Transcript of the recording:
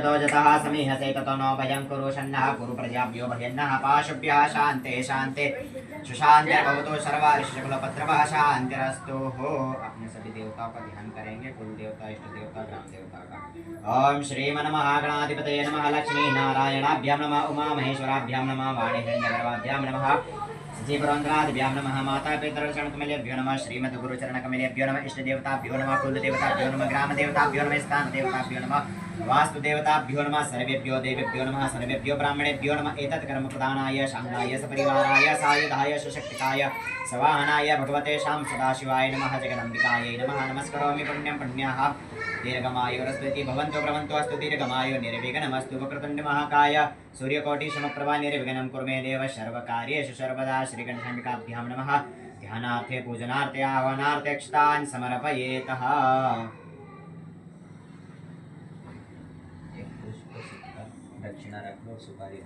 जतः समीहते ततो नो भयं कुरु शन्नः कुरु प्रजाभ्यो भयन्नः पाशुभ्यः शान्ते शान्ते सुशान्तिर्भवतु सर्वारिषकुलपत्रवः शान्तिरस्तु हो। अपने सभी देवताओं का ध्यान करेंगे, कुल देवता, इष्ट देवता, ग्राम देवता का। ओम श्रीमन्नमः गणाधिपतये नमः, लक्ष्मी नारायणाभ्यां नमः, उमा महेश्वराभ्यां नमः, वाणी हिरण्यगर्भाभ्यां नमः, सजीवरंध्रादिभ्यां नमः, माता पितृचरणकमलेभ्यो नमः, श्रीमद्गुरुचरणकमलेभ्यो नमः, इष्ट देवताभ्यो नमः, कुल देवताभ्यो नमः, ग्राम देवताभ्यो नमः, स्थान देवताभ्यो नमः, वास्तु देवताभ्यो नमः, सर्वेभ्यो देवेभ्यो नमः, सर्वेभ्यो ब्राह्मणेभ्यो नमः। एतत् कर्म प्रदानाय शान्ताय सपरिवाराय सायुधाय सुशक्तिकाय सवाहनाय भगवते शां सदाशिवाय नमः, जगदम्बिकायै नमः। नमस्करोमि पुण्यं पुण्याः दीर्घमायुरस्तुति भवन्तो भ्रमन्तो अस्तु दीर्घमायु निर्विघ्नमस्तु। वक्रतुण्ड महाकाय सूर्यकोटि समप्रभा निर्विघ्नं कुरु मे देव सर्वकार्येषु सर्वदा। श्रीगणेशाम्बिकाभ्यां नमः। ध्यानार्थे पूजनार्थे आह्वानार्थे अक्षतान् समर्पयेतः। दक्षिणा रख लो, सुपारी